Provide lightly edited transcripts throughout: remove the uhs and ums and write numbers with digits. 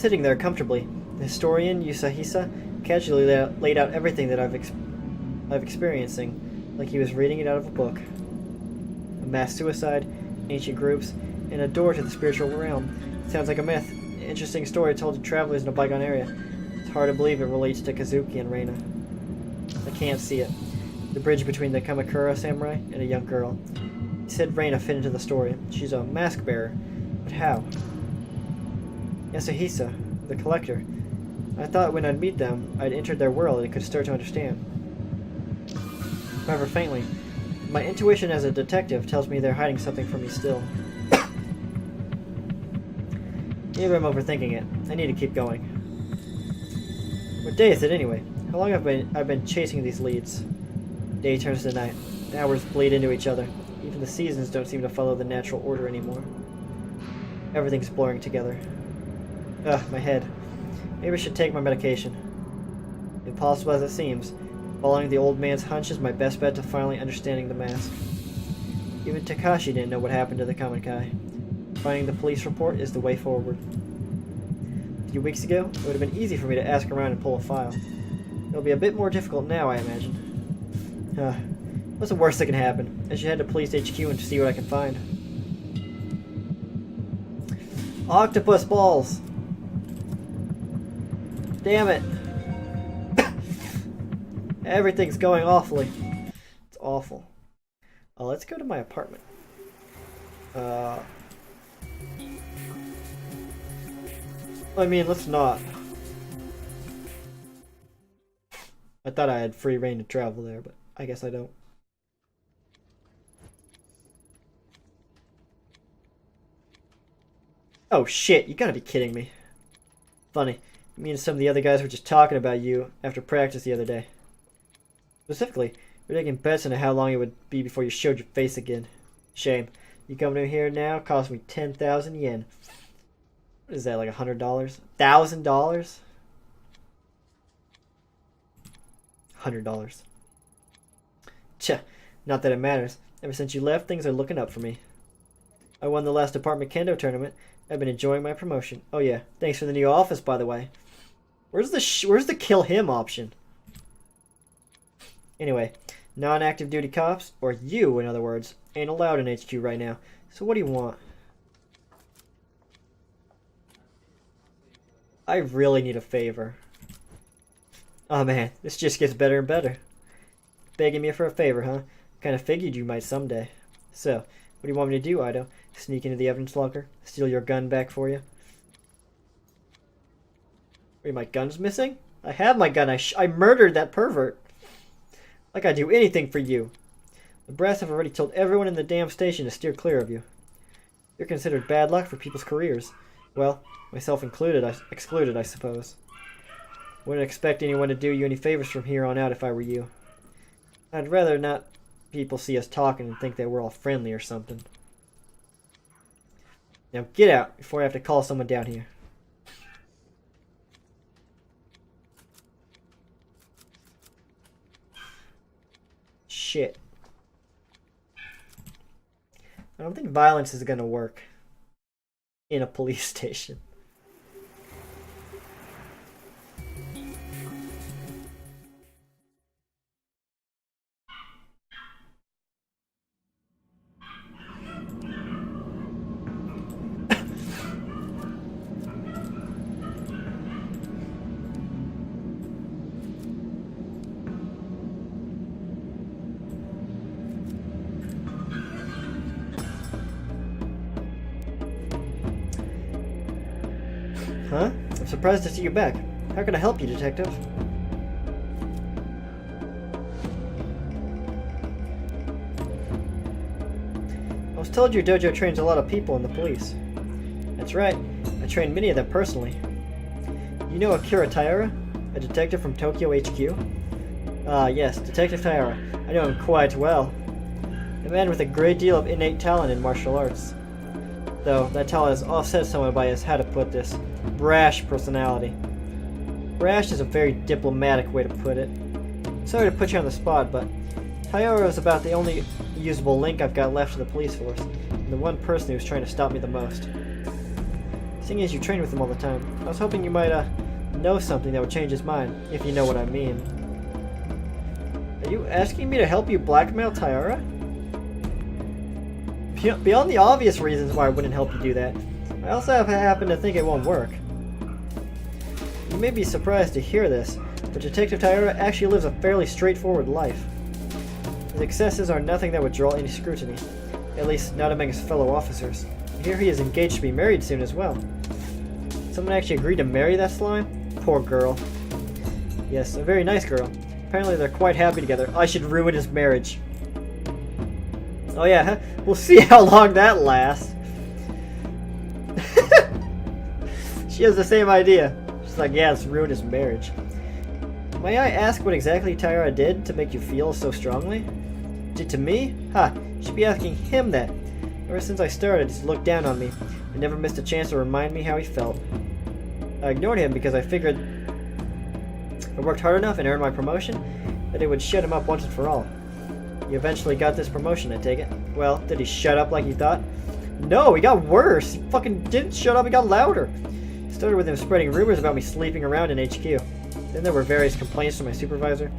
Sitting there comfortably, the historian Yusahisa casually laid out everything that I've experiencing, like he was reading it out of a book. A mass suicide, ancient groups, and a door to the spiritual realm. Sounds like a myth. An interesting story told to travelers in a bygone area. It's hard to believe it relates to Kazuki and Reina. I can't see it. The bridge between the Kamakura samurai and a young girl. He said Reina fit into the story. She's a mask bearer. But how? Yasuhisa, the collector. I thought when I'd meet them, I'd entered their world and could start to understand. However, faintly, my intuition as a detective tells me they're hiding something from me still. Maybe I'm overthinking it. I need to keep going. What day is it anyway? How long have I've been chasing these leads? Day turns to night. Hours bleed into each other. Even the seasons don't seem to follow the natural order anymore. Everything's blurring together. Ugh, my head. Maybe I should take my medication. Impossible as it seems, following the old man's hunch is my best bet to finally understanding the mask. Even Takashi didn't know what happened to the Kamikai. Finding the police report is the way forward. A few weeks ago, it would have been easy for me to ask around and pull a file. It'll be a bit more difficult now, I imagine. What's the worst that can happen? I should head to Police HQ and see what I can find. Octopus balls! Damn it! Everything's going awfully. It's awful. Let's go to my apartment. I mean, let's not. I thought I had free reign to travel there, but I guess I don't. Oh shit, you gotta be kidding me. Funny, me and some of the other guys were just talking about you after practice the other day. Specifically, we were taking bets on how long it would be before you showed your face again. Shame. You coming in here now cost me 10,000 yen. What is that, like $100? $1,000? $100. Tch, not that it matters. Ever since you left, things are looking up for me. I won the last department kendo tournament. I've been enjoying my promotion. Oh yeah, thanks for the new office, by the way. Where's the kill him option? Anyway, non-active duty cops, or you in other words, ain't allowed in HQ right now. So what do you want? I really need a favor. Oh man, this just gets better and better. Begging me for a favor, huh? Kinda figured you might someday. So, what do you want me to do, Ido? Sneak into the evidence locker? Steal your gun back for you? Wait, my gun's missing? I have my gun. I murdered that pervert. Like I'd do anything for you. The brass have already told everyone in the damn station to steer clear of you. You're considered bad luck for people's careers. Well, myself excluded, I suppose. Wouldn't expect anyone to do you any favors from here on out if I were you. I'd rather not people see us talking and think that we're all friendly or something. Now get out before I have to call someone down here. Shit. I don't think violence is gonna work in a police station. Huh? I'm surprised to see you back. How can I help you, detective? I was told your dojo trains a lot of people in the police. That's right. I trained many of them personally. You know Akira Taira? A detective from Tokyo HQ? Ah, yes, Detective Taira. I know him quite well. A man with a great deal of innate talent in martial arts. Though, that talent is offset somewhat by his, how to put this, brash personality. Brash is a very diplomatic way to put it. Sorry to put you on the spot, but Taira is about the only usable link I've got left to the police force, and the one person who's trying to stop me the most. Seeing as you train with him all the time, I was hoping you might, know something that would change his mind, if you know what I mean. Are you asking me to help you blackmail Tyara? Beyond the obvious reasons why I wouldn't help you do that, I also happen to think it won't work. You may be surprised to hear this, but Detective Tyara actually lives a fairly straightforward life. His excesses are nothing that would draw any scrutiny, at least not among his fellow officers. I hear he is engaged to be married soon as well. Someone actually agreed to marry that slime? Poor girl. Yes, a very nice girl. Apparently they're quite happy together. I should ruin his marriage. Oh yeah, we'll see how long that lasts. She has the same idea. She's like, yeah, let's ruin his marriage. May I ask what exactly Tyara did to make you feel so strongly? Did to me? Ha, you should be asking him that. Ever since I started, he's looked down on me and never missed a chance to remind me how he felt. I ignored him because I figured I worked hard enough and earned my promotion that it would shut him up once and for all. You eventually got this promotion, I take it. Well, did he shut up like you thought? No, he got worse. He fucking didn't shut up, he got louder. It started with him spreading rumors about me sleeping around in HQ. Then there were various complaints from my supervisor.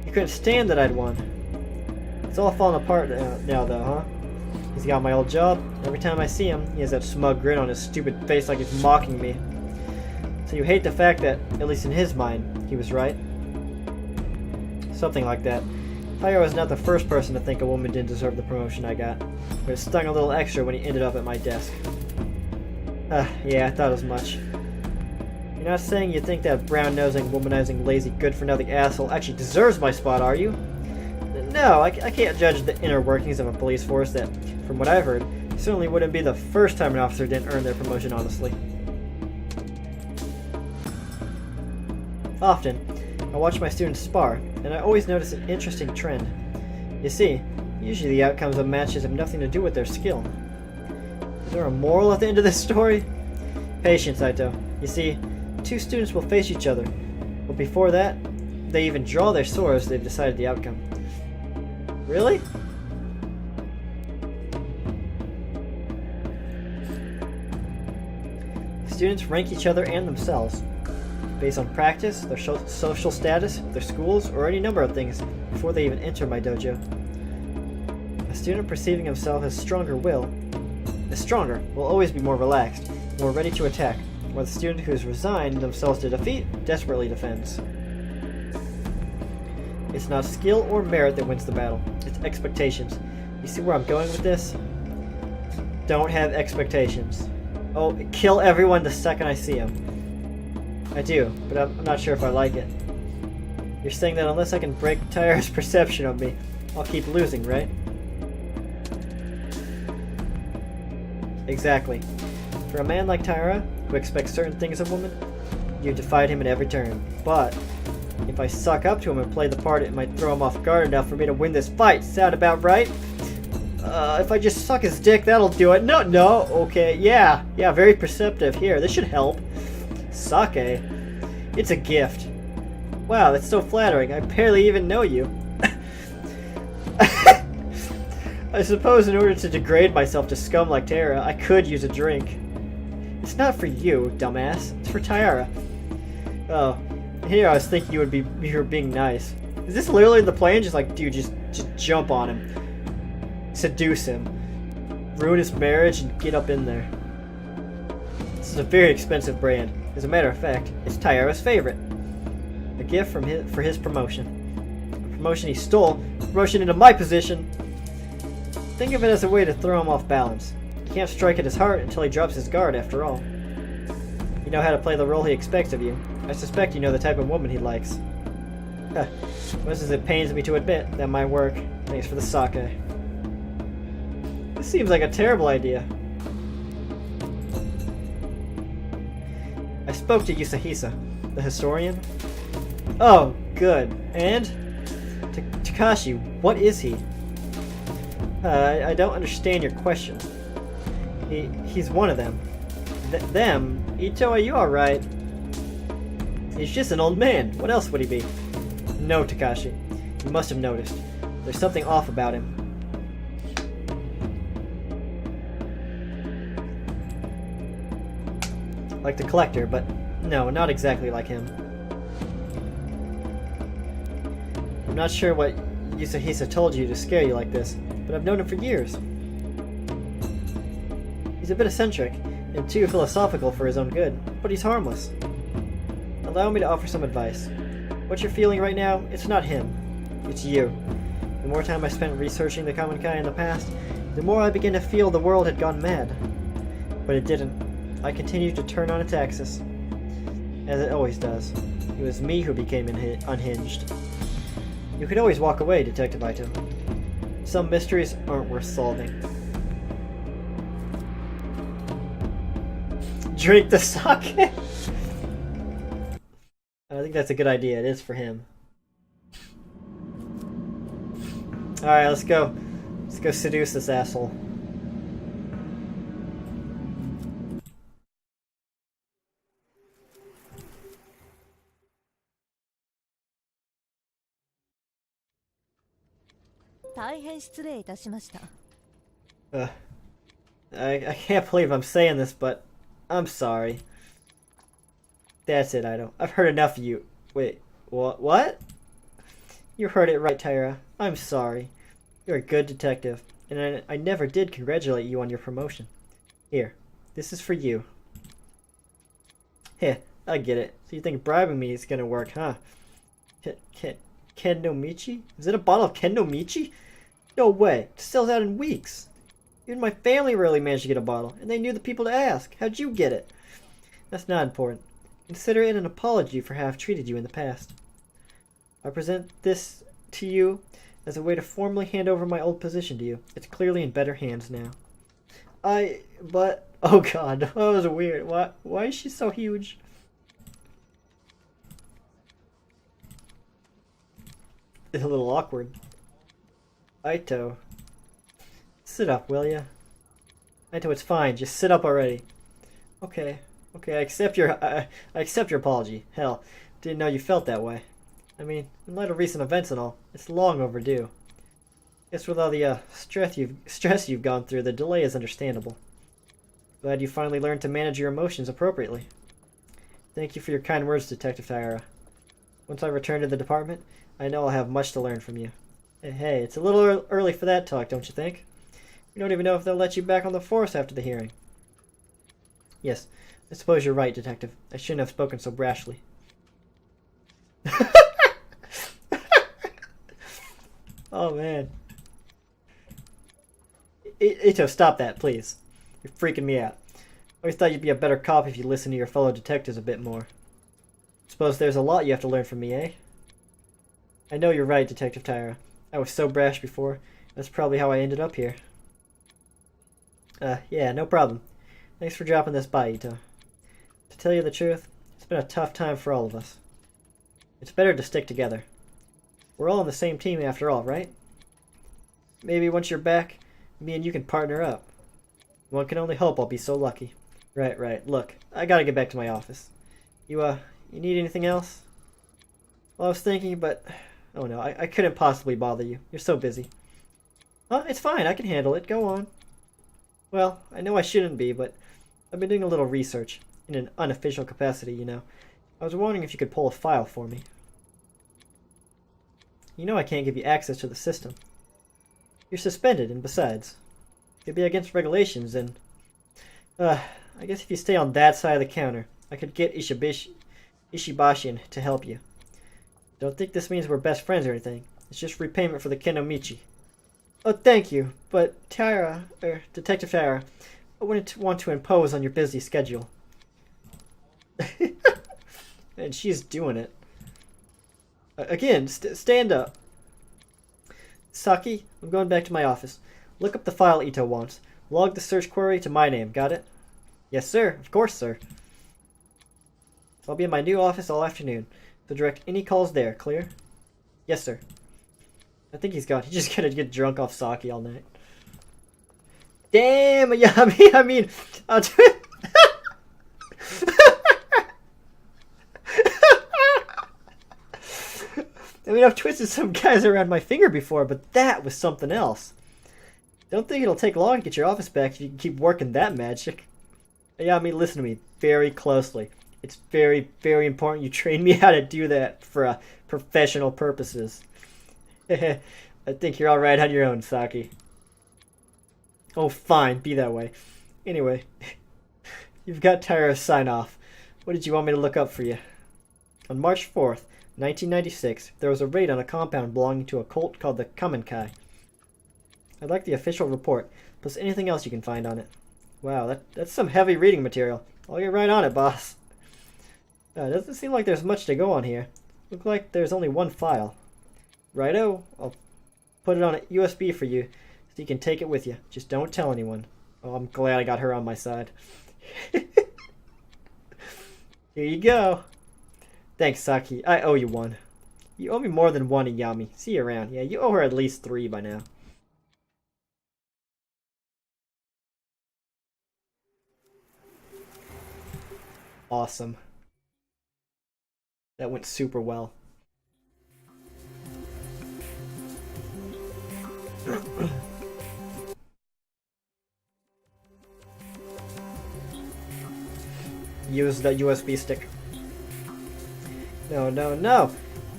He couldn't stand that I'd won. It's all falling apart now though, huh? He's got my old job. Every time I see him, he has that smug grin on his stupid face like he's mocking me. So you hate the fact that, at least in his mind, he was right? Something like that. Tyra was not the first person to think a woman didn't deserve the promotion I got, but it stung a little extra when he ended up at my desk. Yeah, I thought as much. You're not saying you think that brown-nosing, womanizing, lazy, good-for-nothing asshole actually deserves my spot, are you? No, I can't judge the inner workings of a police force that, from what I've heard, certainly wouldn't be the first time an officer didn't earn their promotion honestly. Often, I watch my students spar, and I always notice an interesting trend. You see, usually the outcomes of matches have nothing to do with their skill. Is there a moral at the end of this story? Patience, Aito. You see, two students will face each other, but before that, they even draw their swords, they've decided the outcome. Really? Students rank each other and themselves based on practice, their social status, their schools, or any number of things before they even enter my dojo. A student perceiving himself as stronger will always be more relaxed, more ready to attack, while the student who has resigned themselves to defeat desperately defends. It's not skill or merit that wins the battle, it's expectations. You see where I'm going with this? Don't have expectations. Oh, kill everyone the second I see him. I do, but I'm not sure if I like it. You're saying that unless I can break Tyra's perception of me, I'll keep losing, right? Exactly. For a man like Tyra, who expects certain things of women, you defied him at every turn. But if I suck up to him and play the part, it might throw him off guard enough for me to win this fight. Sound about right? If I just suck his dick, that'll do it. No, okay, yeah, very perceptive. Here, this should help. Sake? It's a gift. Wow, that's so flattering. I barely even know you. I suppose in order to degrade myself to scum like Tara, I could use a drink. It's not for you, dumbass. It's for Tyara. Oh, here I was thinking you were being nice. Is this literally the plan? Just like, dude, just jump on him. Seduce him. Ruin his marriage and get up in there. This is a very expensive brand. As a matter of fact, it's Tyara's favorite. A gift for his promotion. A promotion he stole. A promotion into my position. Think of it as a way to throw him off balance. You can't strike at his heart until he drops his guard, after all. You know how to play the role he expects of you. I suspect you know the type of woman he likes. Much as it pains me to admit, that might work. Thanks for the sake. This seems like a terrible idea. I spoke to Yusahisa, the historian. Oh, good. And? Takashi, what is he? I don't understand your question. He's one of them. Them? Ito, are you alright? He's just an old man. What else would he be? No, Takashi. You must have noticed. There's something off about him. Like the Collector, but no, not exactly like him. I'm not sure what Yusahisa told you to scare you like this, but I've known him for years. He's a bit eccentric, and too philosophical for his own good, but he's harmless. Allow me to offer some advice. What you're feeling right now, it's not him. It's you. The more time I spent researching the Common Kai in the past, the more I began to feel the world had gone mad. But it didn't. I continued to turn on its axis. As it always does. It was me who became unhinged. You could always walk away, Detective Ito. Some mysteries aren't worth solving. Drink the sake! I think that's a good idea. It is for him. Alright, let's go. Let's go seduce this asshole. I can't believe I'm saying this, but I'm sorry. That's it, Ito. I've heard enough of you. Wait, what? You heard it right, Tyra. I'm sorry. You're a good detective, and I never did congratulate you on your promotion. Here, this is for you. Heh, I get it. So you think bribing me is gonna work, huh? Kennomichi? Is it a bottle of Kennomichi? No way. It sells out in weeks. Even my family rarely managed to get a bottle, and they knew the people to ask. How'd you get it? That's not important. Consider it an apology for how I've treated you in the past. I present this to you as a way to formally hand over my old position to you. It's clearly in better hands now. Oh god, that was weird. Why is she so huge? It's a little awkward. Ito. Sit up, will ya? Ito, it's fine. Just sit up already. Okay, I accept your apology. Hell, didn't know you felt that way. I mean, in light of recent events and all, it's long overdue. Guess with all the stress you've gone through, the delay is understandable. Glad you finally learned to manage your emotions appropriately. Thank you for your kind words, Detective Taira. Once I return to the department, I know I'll have much to learn from you. Hey, it's a little early for that talk, don't you think? We don't even know if they'll let you back on the force after the hearing. Yes, I suppose you're right, Detective. I shouldn't have spoken so brashly. Oh, man. Ito, stop that, please. You're freaking me out. I always thought you'd be a better cop if you listened to your fellow detectives a bit more. Suppose there's a lot you have to learn from me, eh? I know you're right, Detective Tyra. I was so brash before. That's probably how I ended up here. Yeah, no problem. Thanks for dropping this by, Ito. To tell you the truth, it's been a tough time for all of us. It's better to stick together. We're all on the same team after all, right? Maybe once you're back, me and you can partner up. One can only hope I'll be so lucky. Right. Look, I gotta get back to my office. You need anything else? Well, I was thinking, but... Oh no, I couldn't possibly bother you. You're so busy. Huh? It's fine, I can handle it. Go on. Well, I know I shouldn't be, but I've been doing a little research. In an unofficial capacity, you know. I was wondering if you could pull a file for me. You know I can't give you access to the system. You're suspended, and besides, it'd be against regulations, and... I guess if you stay on that side of the counter, I could get Ishibashian to help you. Don't think this means we're best friends or anything. It's just repayment for the Kennomichi. Oh, thank you, but Detective Tara, I wouldn't want to impose on your busy schedule. And she's doing it. Again, stand up. Saki, I'm going back to my office. Look up the file Ito wants. Log the search query to my name, got it? Yes, sir. Of course, sir. I'll be in my new office all afternoon, so direct any calls there, clear? Yes, sir. I think he's gone. He's just gonna get drunk off sake all night. Damn! Yeah, I mean... I mean, I've twisted some guys around my finger before, but that was something else. Don't think it'll take long to get your office back if you can keep working that magic. Yami, listen to me very closely. It's very, very important you train me how to do that for professional purposes. I think you're alright on your own, Saki. Oh, fine, be that way. Anyway, you've got Tyra's sign-off. What did you want me to look up for you? On March 4th, 1996, there was a raid on a compound belonging to a cult called the Kamenkai. I'd like the official report, plus anything else you can find on it. Wow, that's some heavy reading material. I'll get right on it, boss. It doesn't seem like there's much to go on here. Looks like there's only one file. Righto, I'll put it on a USB for you, so you can take it with you. Just don't tell anyone. Oh, I'm glad I got her on my side. Here you go. Thanks, Saki. I owe you one. You owe me more than one, Yami. See you around. Yeah, you owe her at least 3 by now. Awesome. That went super well. Use the USB stick. No, no, no!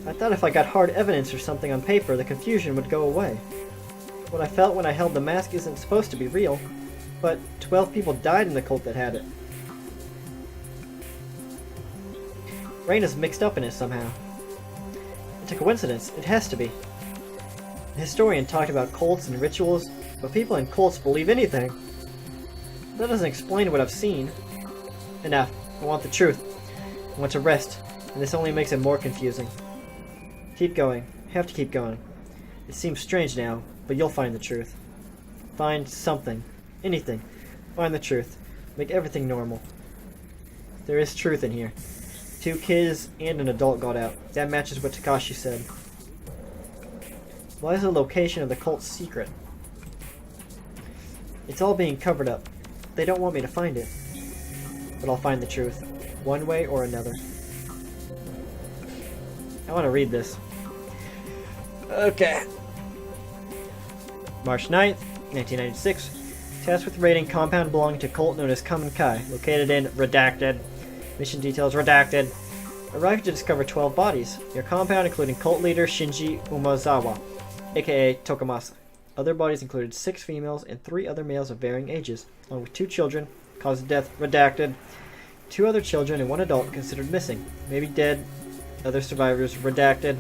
I thought if I got hard evidence or something on paper, the confusion would go away. What I felt when I held the mask isn't supposed to be real, but 12 people died in the cult that had it. Reina's mixed up in it somehow. It's a coincidence. It has to be. The historian talked about cults and rituals, but people in cults believe anything. That doesn't explain what I've seen. Enough. I want the truth. I want to rest, and this only makes it more confusing. Keep going. Have to keep going. It seems strange now, but you'll find the truth. Find something. Anything. Find the truth. Make everything normal. There is truth in here. 2 kids and an adult got out. That matches what Takashi said. Why is the location of the cult secret? It's all being covered up. They don't want me to find it. But I'll find the truth. One way or another. I want to read this. Okay. March 9th, 1996. Tasked with raiding compound belonging to cult known as Kamenkai, located in Redacted. Mission details redacted. Arrived to discover 12 bodies. Your compound including cult leader Shinji Umazawa, aka Tokamasa. Other bodies included 6 females and 3 other males of varying ages, along with 2 children. Cause of death redacted. 2 other children and 1 adult considered missing, maybe dead. Other survivors redacted.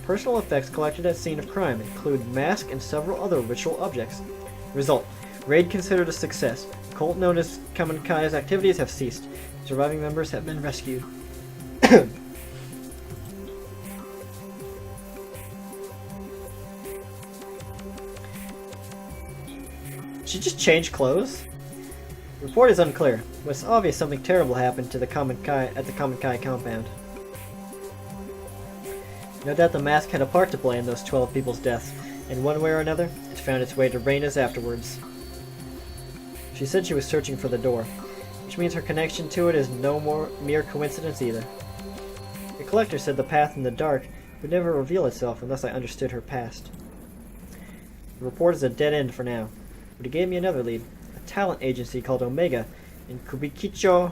Personal effects collected at scene of crime include mask and several other ritual objects. Result: raid considered a success. Cult known as Kamenkai's activities have ceased. Surviving members have been rescued. She just changed clothes? The report is unclear, but it's obvious something terrible happened to the Kamenkai at the Kamenkai compound. No doubt the mask had a part to play in those 12 people's deaths. In one way or another, it found its way to Reina's afterwards. She said she was searching for the door, which means her connection to it is no more mere coincidence either. The collector said the path in the dark would never reveal itself unless I understood her past. The report is a dead end for now, but he gave me another lead, a talent agency called Omega in Kubikicho.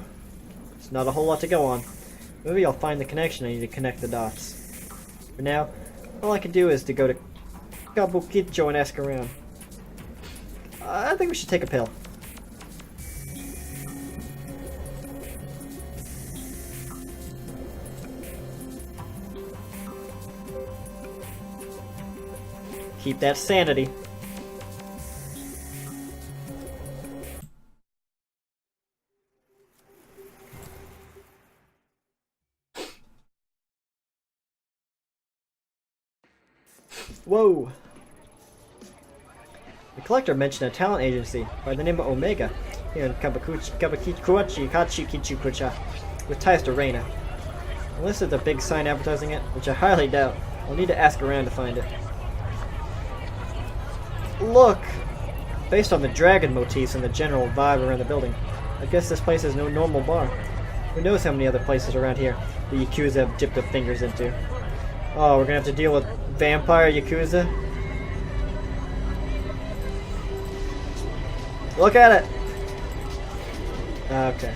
It's not a whole lot to go on. Maybe I'll find the connection I need to connect the dots. For now, all I can do is to go to Kabukicho and ask around. I think we should take a pill. Keep that sanity. Whoa! The collector mentioned a talent agency by the name of Omega here in Kabukicho with ties to Reina. Unless there's a big sign advertising it, which I highly doubt, I'll need to ask around to find it. Look! Based on the dragon motifs and the general vibe around the building, I guess this place is no normal bar. Who knows how many other places around here the Yakuza have dipped their fingers into. Oh, we're gonna have to deal with vampire Yakuza? Look at it! Okay.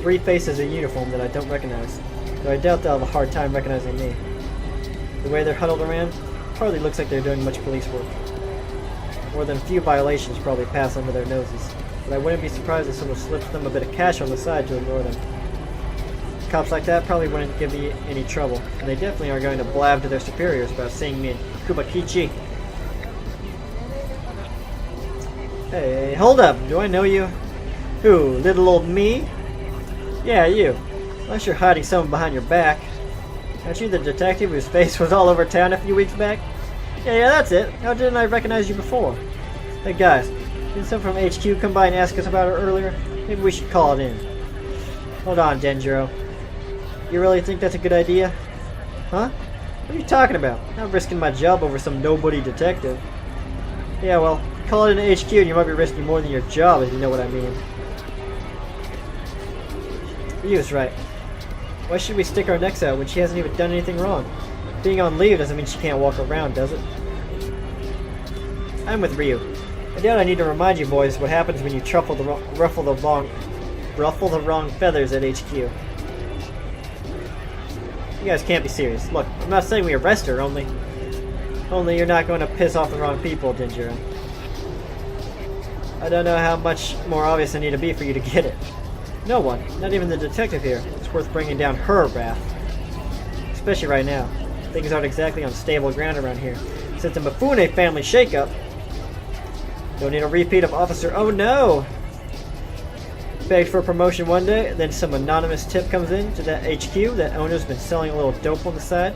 3 faces in uniform that I don't recognize. Though I doubt they'll have a hard time recognizing me. The way they're huddled around, hardly looks like they're doing much police work. More than a few violations probably pass under their noses, but I wouldn't be surprised if someone slips them a bit of cash on the side to ignore them. Cops like that probably wouldn't give me any trouble, and they definitely are going to blab to their superiors about seeing me in Kubakichi. Hey, hold up! Do I know you? Who, little old me? Yeah, you. Unless you're hiding someone behind your back. Aren't you the detective whose face was all over town a few weeks back? Yeah, that's it. How didn't I recognize you before? Hey guys, did someone from HQ come by and ask us about her earlier? Maybe we should call it in. Hold on, Denjiro. You really think that's a good idea? Huh? What are you talking about? I'm risking my job over some nobody detective. Yeah, well, call it in HQ and you might be risking more than your job, if you know what I mean. Ryu's right. Why should we stick our necks out when she hasn't even done anything wrong? Being on leave doesn't mean she can't walk around, does it? I'm with Ryu. I doubt I need to remind you boys what happens when you ruffle the wrong feathers at HQ. You guys can't be serious. Look, I'm not saying we arrest her, only you're not going to piss off the wrong people, Denjiro. I don't know how much more obvious I need to be for you to get it. No one, not even the detective here, is worth bringing down her wrath. Especially right now. Things aren't exactly on stable ground around here. Since the Mifune family shakeup. Don't need a repeat of Officer Oh No! Begged for a promotion one day, then some anonymous tip comes in to that HQ that owner's been selling a little dope on the side.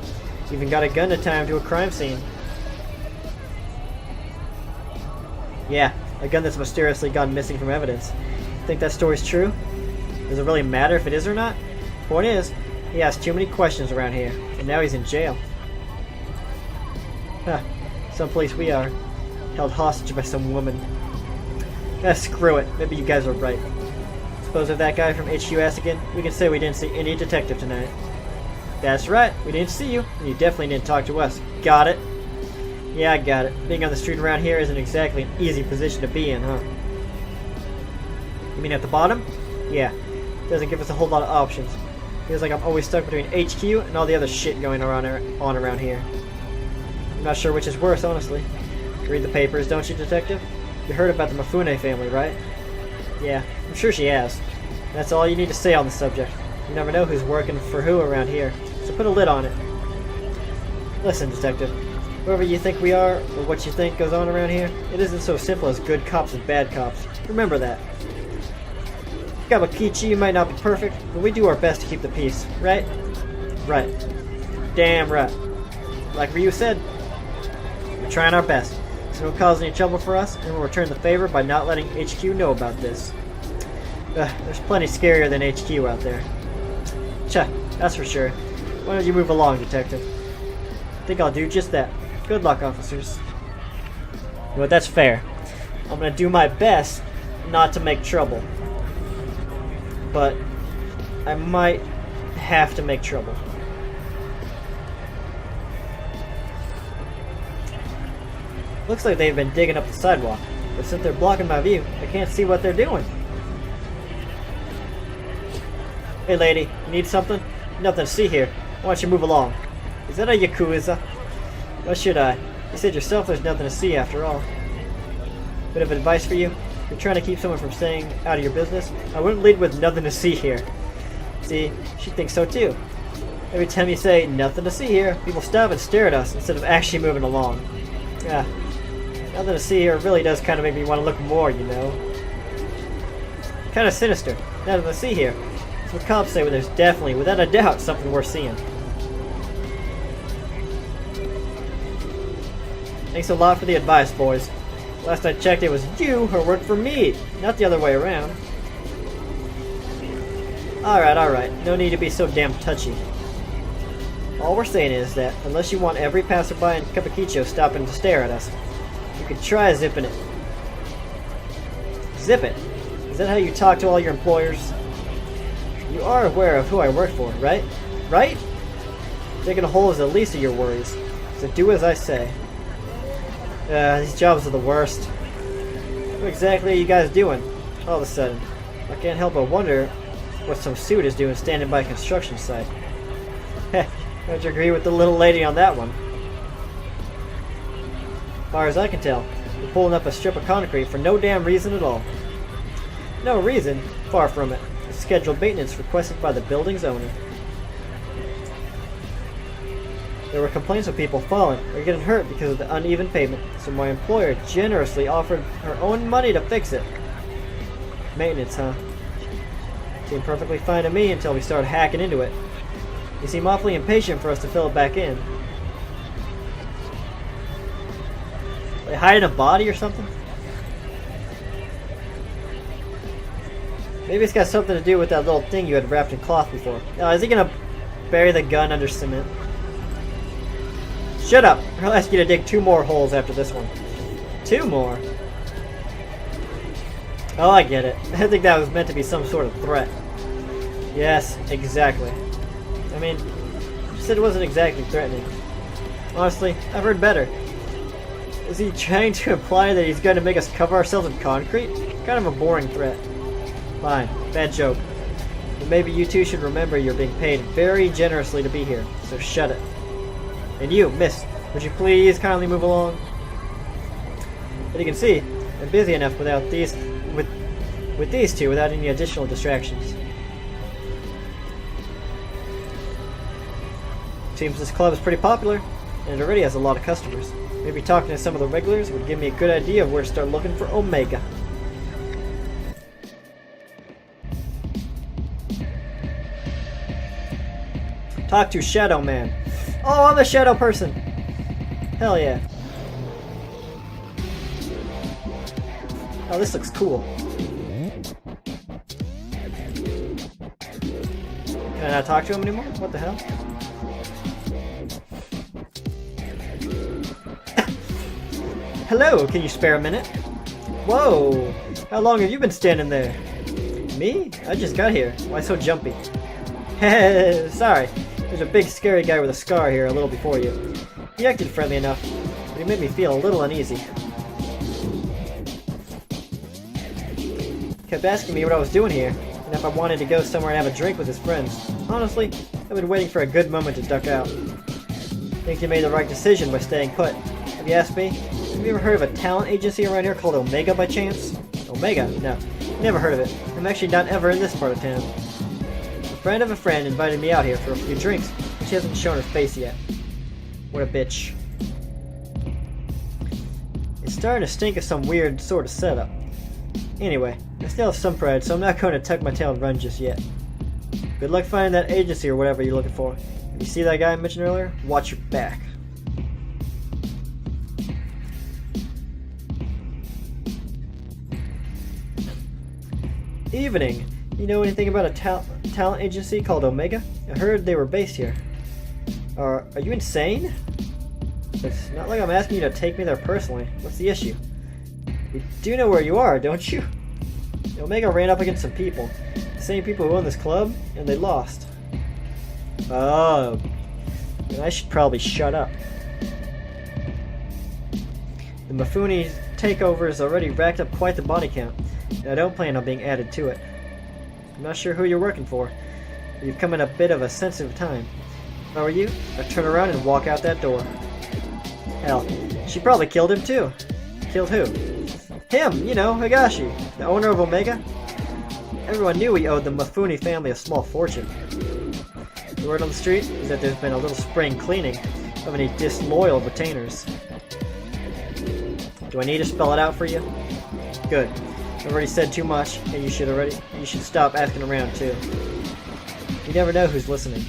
Even got a gun to tie him to a crime scene. Yeah, a gun that's mysteriously gone missing from evidence. Think that story's true? Does it really matter if it is or not? Point is, he asked too many questions around here, and now he's in jail. Huh, someplace we are. Held hostage by some woman. Screw it, maybe you guys are right. Suppose if that guy from HQ asked again, we can say we didn't see any detective tonight. That's right, we didn't see you, and you definitely didn't talk to us. Got it? Yeah, I got it. Being on the street around here isn't exactly an easy position to be in, huh? You mean at the bottom? Yeah. Doesn't give us a whole lot of options. Feels like I'm always stuck between HQ and all the other shit going on around here. I'm not sure which is worse, honestly. You read the papers, don't you, detective? You heard about the Mifune family, right? Yeah, I'm sure she has. That's all you need to say on the subject. You never know who's working for who around here, so put a lid on it. Listen, detective. Whoever you think we are, or what you think goes on around here, it isn't so simple as good cops and bad cops. Remember that. Kawakichi might not be perfect, but we do our best to keep the peace, right? Right. Damn right. Like Ryu said, we're trying our best, so don't cause any trouble for us, and we'll return the favor by not letting HQ know about this. There's plenty scarier than HQ out there. Cha, that's for sure. Why don't you move along, detective? I think I'll do just that. Good luck, officers. You know what, that's fair. I'm gonna do my best not to make trouble. But I might have to make trouble. Looks like they've been digging up the sidewalk, but since they're blocking my view, I can't see what they're doing. Hey lady, you need something? Nothing to see here. Why don't you move along? Is that a Yakuza? What should I? You said yourself there's nothing to see after all. Bit of advice for you. If you're trying to keep someone from staying out of your business, I wouldn't lead with nothing to see here. See, she thinks so too. Every time you say nothing to see here, people stop and stare at us instead of actually moving along. Yeah, nothing to see here really does kind of make me want to look more, you know. Kind of sinister. Nothing to see here. That's what cops say when there's definitely, without a doubt, something worth seeing. Thanks a lot for the advice, boys. Last I checked, it was you who worked for me, not the other way around. Alright. No need to be so damn touchy. All we're saying is that, unless you want every passerby in Kabukicho stopping to stare at us, you could try zipping it. Zip it? Is that how you talk to all your employers? You are aware of who I work for, right? Right? Digging a hole is the least of your worries, so do as I say. These jobs are the worst. What exactly are you guys doing? All of a sudden, I can't help but wonder what some suit is doing standing by a construction site. Heh, don't you agree with the little lady on that one? As far as I can tell, you're pulling up a strip of concrete for no damn reason at all. No reason? Far from it. It's scheduled maintenance requested by the building's owner. There were complaints of people falling or getting hurt because of the uneven pavement, so my employer generously offered her own money to fix it. Maintenance, huh? Seemed perfectly fine to me until we started hacking into it. You seem awfully impatient for us to fill it back in. They hiding a body or something? Maybe it's got something to do with that little thing you had wrapped in cloth before. Oh, is he gonna bury the gun under cement? Shut up! I'll ask you to dig 2 more holes after this one. 2 more? Oh, I get it. I think that was meant to be some sort of threat. Yes, exactly. I mean, you said it wasn't exactly threatening. Honestly, I've heard better. Is he trying to imply that he's going to make us cover ourselves in concrete? Kind of a boring threat. Fine, bad joke. But maybe you two should remember you're being paid very generously to be here, so shut it. And you, miss, would you please kindly move along? As you can see, I'm busy enough with these two without any additional distractions. Seems this club is pretty popular, and it already has a lot of customers. Maybe talking to some of the regulars would give me a good idea of where to start looking for Omega. Talk to Shadow Man. Oh, I'm a shadow person! Hell yeah. Oh, this looks cool. Can I not talk to him anymore? What the hell? Hello, can you spare a minute? Whoa! How long have you been standing there? Me? I just got here. Why so jumpy? Sorry. There's a big scary guy with a scar here a little before you. He acted friendly enough, but he made me feel a little uneasy. Kept asking me what I was doing here, and if I wanted to go somewhere and have a drink with his friends. Honestly, I've been waiting for a good moment to duck out. Think you made the right decision by staying put. If you ask me, have you ever heard of a talent agency around here called Omega by chance? Omega? No, never heard of it. I'm actually not ever in this part of town. A friend of a friend invited me out here for a few drinks, but she hasn't shown her face yet. What a bitch. It's starting to stink of some weird sort of setup. Anyway, I still have some pride, so I'm not going to tuck my tail and run just yet. Good luck finding that agency or whatever you're looking for. If you see that guy I mentioned earlier, watch your back. Evening. You know anything about a talent agency called Omega? I heard they were based here. Are you insane? It's not like I'm asking you to take me there personally. What's the issue? You do know where you are, don't you? Omega ran up against some people. The same people who own this club, and they lost. Oh. Then I should probably shut up. The Mifune takeover has already racked up quite the body count, and I don't plan on being added to it. I'm not sure who you're working for, but you've come at a bit of a sensitive time. If I were you, I'd turn around and walk out that door. Hell, she probably killed him too. Killed who? Him, you know, Higashi, the owner of Omega. Everyone knew he owed the Mifune family a small fortune. The word on the street is that there's been a little spring cleaning of any disloyal retainers. Do I need to spell it out for you? Good. I've already said too much, and you should stop asking around too. You never know who's listening.